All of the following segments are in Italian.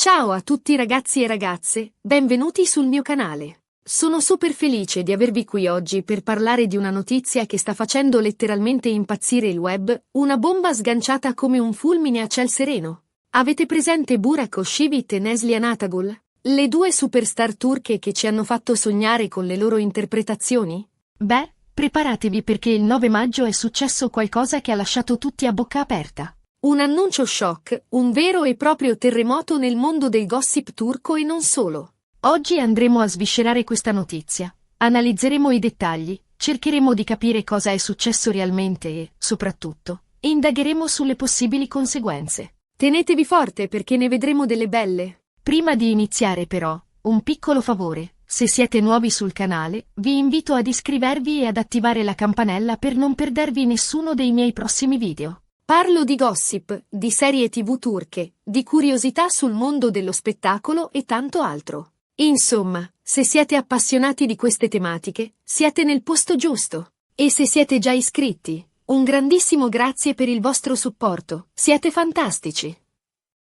Ciao a tutti ragazzi e ragazze, benvenuti sul mio canale. Sono super felice di avervi qui oggi per parlare di una notizia che sta facendo letteralmente impazzire il web, una bomba sganciata come un fulmine a ciel sereno. Avete presente Burak Özçivit e Neslihan Atagul? Le due superstar turche che ci hanno fatto sognare con le loro interpretazioni? Beh, preparatevi perché il 9 maggio è successo qualcosa che ha lasciato tutti a bocca aperta. Un annuncio shock, un vero e proprio terremoto nel mondo del gossip turco e non solo. Oggi andremo a sviscerare questa notizia, analizzeremo i dettagli, cercheremo di capire cosa è successo realmente e, soprattutto, indagheremo sulle possibili conseguenze. Tenetevi forte perché ne vedremo delle belle. Prima di iniziare però, un piccolo favore, se siete nuovi sul canale, vi invito ad iscrivervi e ad attivare la campanella per non perdervi nessuno dei miei prossimi video. Parlo di gossip, di serie TV turche, di curiosità sul mondo dello spettacolo e tanto altro. Insomma, se siete appassionati di queste tematiche, siete nel posto giusto. E se siete già iscritti, un grandissimo grazie per il vostro supporto, siete fantastici.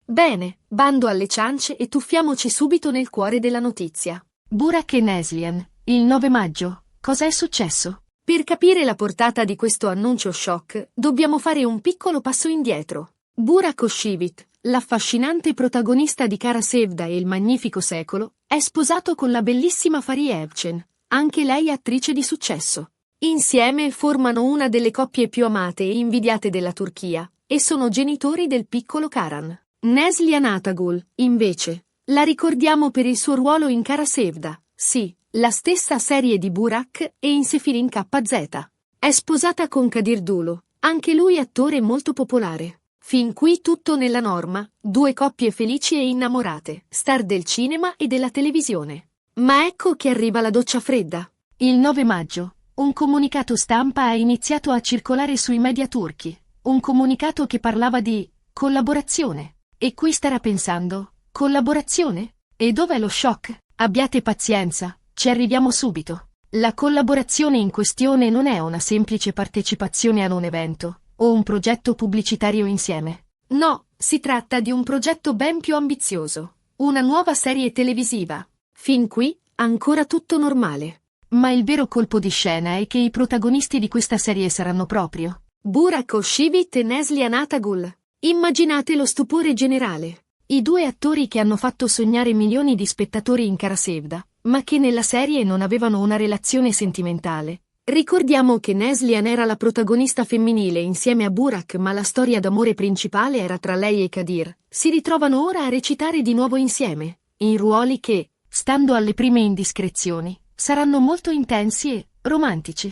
Bene, bando alle ciance e tuffiamoci subito nel cuore della notizia. Burak e Neslihan, il 9 maggio, cosa è successo? Per capire la portata di questo annuncio shock, dobbiamo fare un piccolo passo indietro. Burak Özçivit, l'affascinante protagonista di Kara Sevda e il Magnifico Secolo, è sposato con la bellissima Fariye Evcen, anche lei attrice di successo. Insieme formano una delle coppie più amate e invidiate della Turchia, e sono genitori del piccolo Karan. Neslihan Atagul, invece, la ricordiamo per il suo ruolo in Kara Sevda, sì, la stessa serie di Burak e in Sefilin KZ. È sposata con Kadir Dulu, anche lui attore molto popolare. Fin qui tutto nella norma, due coppie felici e innamorate, star del cinema e della televisione. Ma ecco che arriva la doccia fredda. Il 9 maggio, un comunicato stampa ha iniziato a circolare sui media turchi, un comunicato che parlava di collaborazione. E qui starà pensando, collaborazione? E dov'è lo shock? Abbiate pazienza. Ci arriviamo subito. La collaborazione in questione non è una semplice partecipazione ad un evento, o un progetto pubblicitario insieme. No, si tratta di un progetto ben più ambizioso. Una nuova serie televisiva. Fin qui, ancora tutto normale. Ma il vero colpo di scena è che i protagonisti di questa serie saranno proprio Burak Özçivit e Neslihan Atagul. Immaginate lo stupore generale. I due attori che hanno fatto sognare milioni di spettatori in Kara Sevda, ma che nella serie non avevano una relazione sentimentale. Ricordiamo che Neslihan era la protagonista femminile insieme a Burak, ma la storia d'amore principale era tra lei e Kadir. Si ritrovano ora a recitare di nuovo insieme, in ruoli che, stando alle prime indiscrezioni, saranno molto intensi e romantici.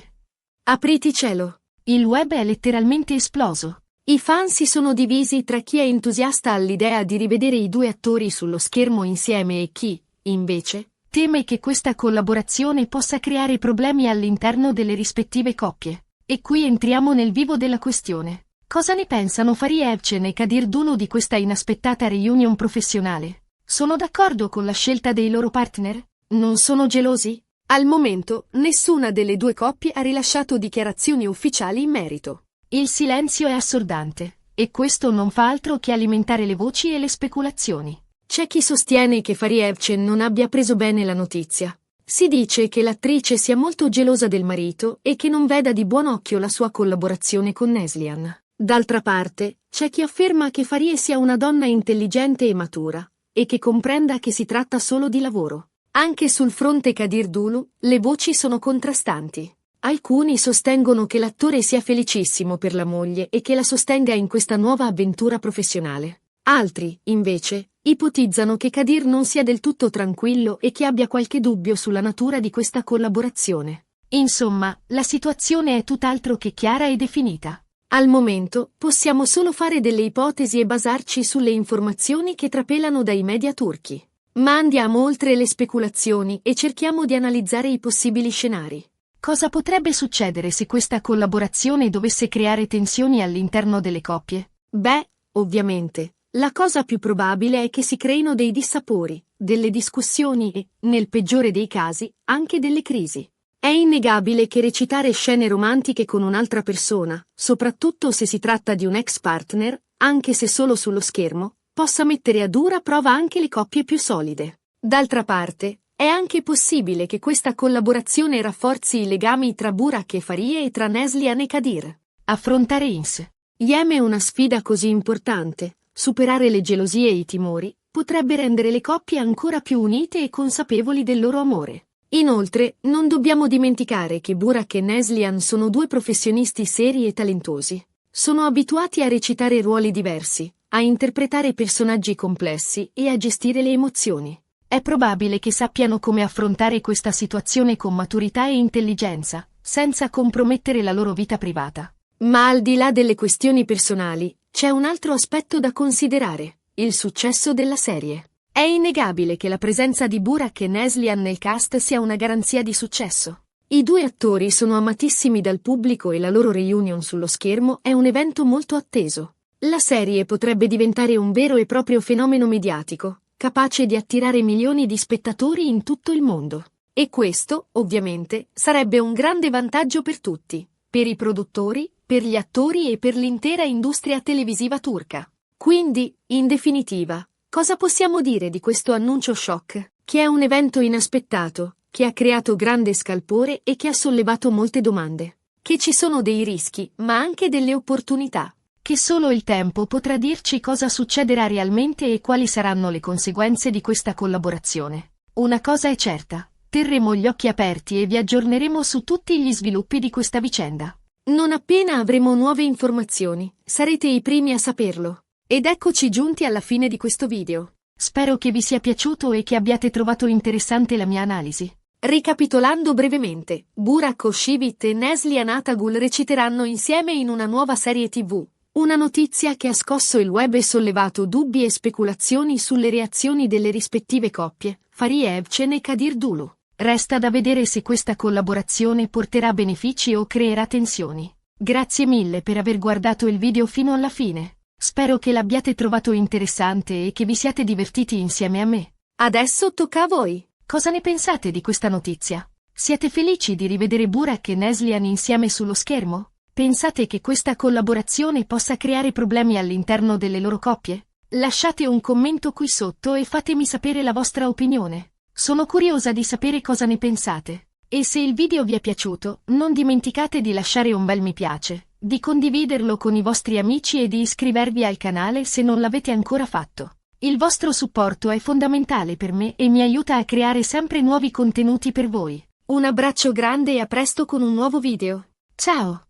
Apriti cielo! Il web è letteralmente esploso. I fan si sono divisi tra chi è entusiasta all'idea di rivedere i due attori sullo schermo insieme e chi, invece, teme che questa collaborazione possa creare problemi all'interno delle rispettive coppie. E qui entriamo nel vivo della questione. Cosa ne pensano Fariye Evcen e Kadir Dulu di questa inaspettata reunion professionale? Sono d'accordo con la scelta dei loro partner? Non sono gelosi? Al momento, nessuna delle due coppie ha rilasciato dichiarazioni ufficiali in merito. Il silenzio è assordante, e questo non fa altro che alimentare le voci e le speculazioni. C'è chi sostiene che Fariye Evcen non abbia preso bene la notizia. Si dice che l'attrice sia molto gelosa del marito e che non veda di buon occhio la sua collaborazione con Neslihan. D'altra parte, c'è chi afferma che Fariye sia una donna intelligente e matura, e che comprenda che si tratta solo di lavoro. Anche sul fronte Kadir Dulu, le voci sono contrastanti. Alcuni sostengono che l'attore sia felicissimo per la moglie e che la sostenga in questa nuova avventura professionale. Altri, invece, ipotizzano che Kadir non sia del tutto tranquillo e che abbia qualche dubbio sulla natura di questa collaborazione. Insomma, la situazione è tutt'altro che chiara e definita. Al momento, possiamo solo fare delle ipotesi e basarci sulle informazioni che trapelano dai media turchi. Ma andiamo oltre le speculazioni e cerchiamo di analizzare i possibili scenari. Cosa potrebbe succedere se questa collaborazione dovesse creare tensioni all'interno delle coppie? Beh, ovviamente, la cosa più probabile è che si creino dei dissapori, delle discussioni e, nel peggiore dei casi, anche delle crisi. È innegabile che recitare scene romantiche con un'altra persona, soprattutto se si tratta di un ex partner, anche se solo sullo schermo, possa mettere a dura prova anche le coppie più solide. D'altra parte, è anche possibile che questa collaborazione rafforzi i legami tra Burak e Faria e tra Neslihan e Kadir. Affrontare Ins. Yem una sfida così importante, superare le gelosie e i timori, potrebbe rendere le coppie ancora più unite e consapevoli del loro amore. Inoltre, non dobbiamo dimenticare che Burak e Neslihan sono due professionisti seri e talentosi. Sono abituati a recitare ruoli diversi, a interpretare personaggi complessi e a gestire le emozioni. È probabile che sappiano come affrontare questa situazione con maturità e intelligenza, senza compromettere la loro vita privata. Ma al di là delle questioni personali, c'è un altro aspetto da considerare: il successo della serie. È innegabile che la presenza di Burak e Neslihan nel cast sia una garanzia di successo. I due attori sono amatissimi dal pubblico e la loro reunion sullo schermo è un evento molto atteso. La serie potrebbe diventare un vero e proprio fenomeno mediatico, capace di attirare milioni di spettatori in tutto il mondo. E questo, ovviamente, sarebbe un grande vantaggio per tutti, per i produttori, per gli attori e per l'intera industria televisiva turca. Quindi, in definitiva, cosa possiamo dire di questo annuncio shock? Che è un evento inaspettato, che ha creato grande scalpore e che ha sollevato molte domande. Che ci sono dei rischi, ma anche delle opportunità. Che solo il tempo potrà dirci cosa succederà realmente e quali saranno le conseguenze di questa collaborazione. Una cosa è certa, terremo gli occhi aperti e vi aggiorneremo su tutti gli sviluppi di questa vicenda. Non appena avremo nuove informazioni, sarete i primi a saperlo. Ed eccoci giunti alla fine di questo video. Spero che vi sia piaciuto e che abbiate trovato interessante la mia analisi. Ricapitolando brevemente, Burak Özçivit e Neslihan Atagul reciteranno insieme in una nuova serie TV. Una notizia che ha scosso il web e sollevato dubbi e speculazioni sulle reazioni delle rispettive coppie, Faria Evcen e Kadir Dulu. Resta da vedere se questa collaborazione porterà benefici o creerà tensioni. Grazie mille per aver guardato il video fino alla fine. Spero che l'abbiate trovato interessante e che vi siate divertiti insieme a me. Adesso tocca a voi. Cosa ne pensate di questa notizia? Siete felici di rivedere Burak e Neslihan insieme sullo schermo? Pensate che questa collaborazione possa creare problemi all'interno delle loro coppie? Lasciate un commento qui sotto e fatemi sapere la vostra opinione. Sono curiosa di sapere cosa ne pensate. E se il video vi è piaciuto, non dimenticate di lasciare un bel mi piace, di condividerlo con i vostri amici e di iscrivervi al canale se non l'avete ancora fatto. Il vostro supporto è fondamentale per me e mi aiuta a creare sempre nuovi contenuti per voi. Un abbraccio grande e a presto con un nuovo video. Ciao!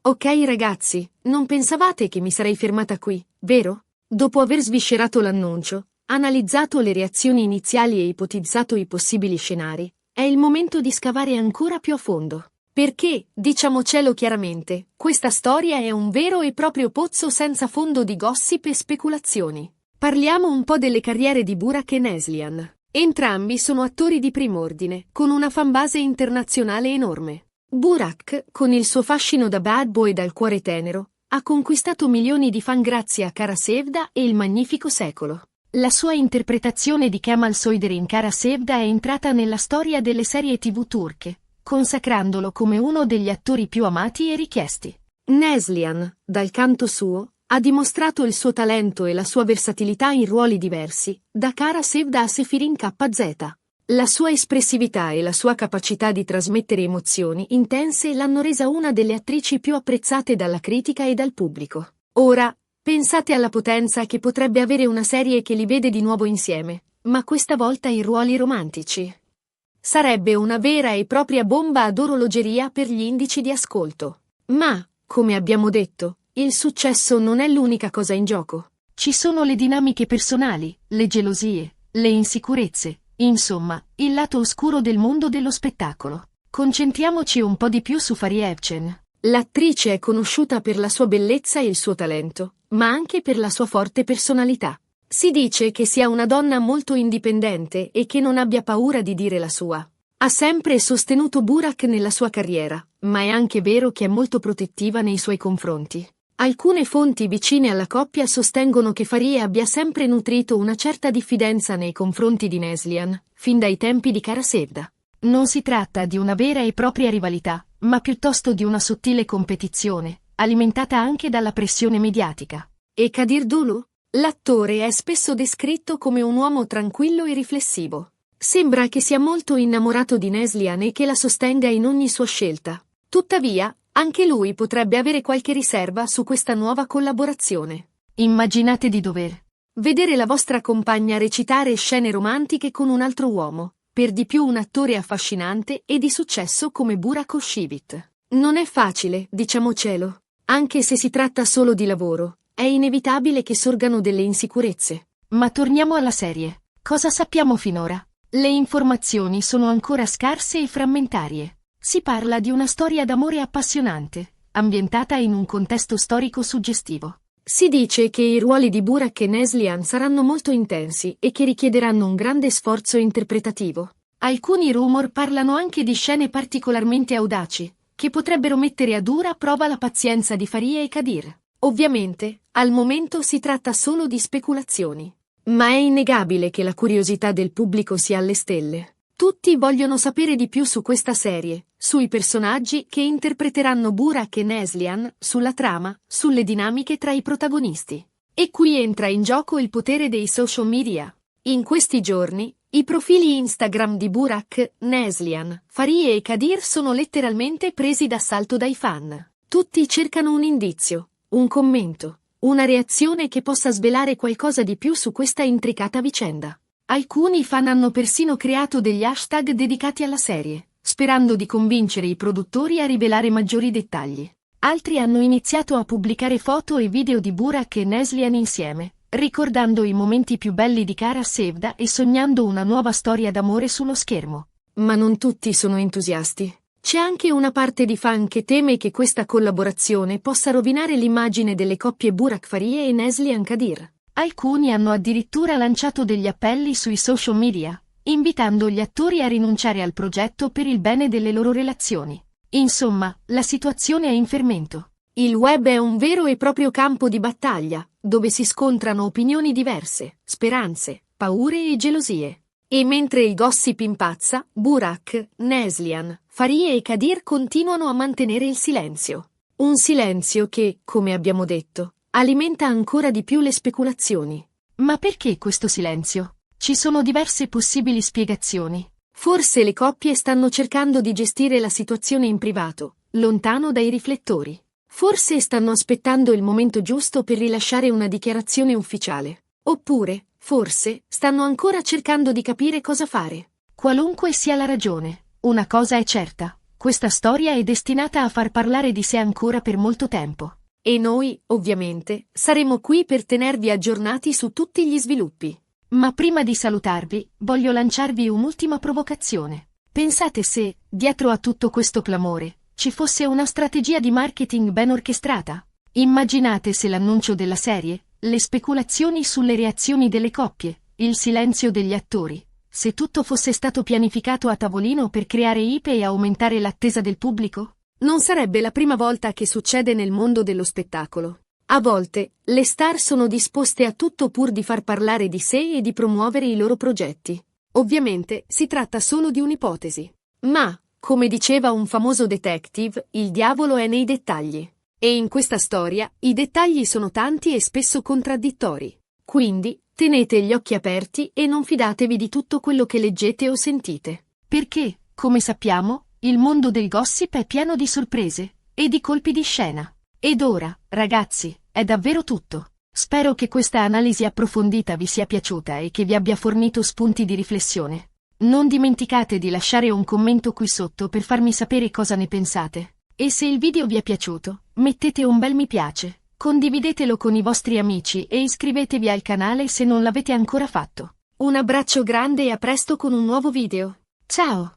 Ok ragazzi, non pensavate che mi sarei fermata qui, vero? Dopo aver sviscerato l'annuncio, analizzato le reazioni iniziali e ipotizzato i possibili scenari, è il momento di scavare ancora più a fondo. Perché, diciamocelo chiaramente, questa storia è un vero e proprio pozzo senza fondo di gossip e speculazioni. Parliamo un po' delle carriere di Burak e Neslihan. Entrambi sono attori di prim'ordine, con una fanbase internazionale enorme. Burak, con il suo fascino da bad boy dal cuore tenero, ha conquistato milioni di fan grazie a Kara Sevda e Il Magnifico Secolo. La sua interpretazione di Kemal Soyder in Kara Sevda è entrata nella storia delle serie TV turche, consacrandolo come uno degli attori più amati e richiesti. Neslihan, dal canto suo, ha dimostrato il suo talento e la sua versatilità in ruoli diversi, da Kara Sevda a Sefirin KZ. La sua espressività e la sua capacità di trasmettere emozioni intense l'hanno resa una delle attrici più apprezzate dalla critica e dal pubblico. Ora, pensate alla potenza che potrebbe avere una serie che li vede di nuovo insieme, ma questa volta in ruoli romantici. Sarebbe una vera e propria bomba ad orologeria per gli indici di ascolto. Ma, come abbiamo detto, il successo non è l'unica cosa in gioco. Ci sono le dinamiche personali, le gelosie, le insicurezze. Insomma, il lato oscuro del mondo dello spettacolo. Concentriamoci un po' di più su Faria Evcen. L'attrice è conosciuta per la sua bellezza e il suo talento, ma anche per la sua forte personalità. Si dice che sia una donna molto indipendente e che non abbia paura di dire la sua. Ha sempre sostenuto Burak nella sua carriera, ma è anche vero che è molto protettiva nei suoi confronti. Alcune fonti vicine alla coppia sostengono che Faria abbia sempre nutrito una certa diffidenza nei confronti di Neslihan, fin dai tempi di Kara Sevda. Non si tratta di una vera e propria rivalità, ma piuttosto di una sottile competizione, alimentata anche dalla pressione mediatica. E Kadir Dulu? L'attore è spesso descritto come un uomo tranquillo e riflessivo. Sembra che sia molto innamorato di Neslihan e che la sostenga in ogni sua scelta. Tuttavia, anche lui potrebbe avere qualche riserva su questa nuova collaborazione. Immaginate di dover vedere la vostra compagna recitare scene romantiche con un altro uomo, per di più un attore affascinante e di successo come Burak Özçivit. Non è facile, diciamocelo. Anche se si tratta solo di lavoro, è inevitabile che sorgano delle insicurezze. Ma torniamo alla serie. Cosa sappiamo finora? Le informazioni sono ancora scarse e frammentarie. Si parla di una storia d'amore appassionante, ambientata in un contesto storico suggestivo. Si dice che i ruoli di Burak e Neslihan saranno molto intensi e che richiederanno un grande sforzo interpretativo. Alcuni rumor parlano anche di scene particolarmente audaci, che potrebbero mettere a dura prova la pazienza di Faria e Kadir. Ovviamente, al momento si tratta solo di speculazioni. Ma è innegabile che la curiosità del pubblico sia alle stelle. Tutti vogliono sapere di più su questa serie, sui personaggi che interpreteranno Burak e Neslihan, sulla trama, sulle dinamiche tra i protagonisti. E qui entra in gioco il potere dei social media. In questi giorni, i profili Instagram di Burak, Neslihan, Faria e Kadir sono letteralmente presi d'assalto dai fan. Tutti cercano un indizio, un commento, una reazione che possa svelare qualcosa di più su questa intricata vicenda. Alcuni fan hanno persino creato degli hashtag dedicati alla serie, sperando di convincere i produttori a rivelare maggiori dettagli. Altri hanno iniziato a pubblicare foto e video di Burak e Neslihan insieme, ricordando i momenti più belli di Kara Sevda e sognando una nuova storia d'amore sullo schermo. Ma non tutti sono entusiasti. C'è anche una parte di fan che teme che questa collaborazione possa rovinare l'immagine delle coppie Burak Faria e Neslihan Kadir. Alcuni hanno addirittura lanciato degli appelli sui social media, invitando gli attori a rinunciare al progetto per il bene delle loro relazioni. Insomma, la situazione è in fermento. Il web è un vero e proprio campo di battaglia, dove si scontrano opinioni diverse, speranze, paure e gelosie. E mentre il gossip impazza, Burak, Neslihan, Faria e Kadir continuano a mantenere il silenzio. Un silenzio che, come abbiamo detto, alimenta ancora di più le speculazioni. Ma perché questo silenzio? Ci sono diverse possibili spiegazioni. Forse le coppie stanno cercando di gestire la situazione in privato, lontano dai riflettori. Forse stanno aspettando il momento giusto per rilasciare una dichiarazione ufficiale. Oppure, forse, stanno ancora cercando di capire cosa fare. Qualunque sia la ragione, una cosa è certa: questa storia è destinata a far parlare di sé ancora per molto tempo. E noi, ovviamente, saremo qui per tenervi aggiornati su tutti gli sviluppi. Ma prima di salutarvi, voglio lanciarvi un'ultima provocazione. Pensate se, dietro a tutto questo clamore, ci fosse una strategia di marketing ben orchestrata? Immaginate se l'annuncio della serie, le speculazioni sulle reazioni delle coppie, il silenzio degli attori, se tutto fosse stato pianificato a tavolino per creare ipe e aumentare l'attesa del pubblico? Non sarebbe la prima volta che succede nel mondo dello spettacolo. A volte, le star sono disposte a tutto pur di far parlare di sé e di promuovere i loro progetti. Ovviamente, si tratta solo di un'ipotesi. Ma, come diceva un famoso detective, il diavolo è nei dettagli. E in questa storia, i dettagli sono tanti e spesso contraddittori. Quindi, tenete gli occhi aperti e non fidatevi di tutto quello che leggete o sentite. Perché, come sappiamo, il mondo del gossip è pieno di sorprese e di colpi di scena. Ed ora, ragazzi, è davvero tutto. Spero che questa analisi approfondita vi sia piaciuta e che vi abbia fornito spunti di riflessione. Non dimenticate di lasciare un commento qui sotto per farmi sapere cosa ne pensate. E se il video vi è piaciuto, mettete un bel mi piace, condividetelo con i vostri amici e iscrivetevi al canale se non l'avete ancora fatto. Un abbraccio grande e a presto con un nuovo video. Ciao!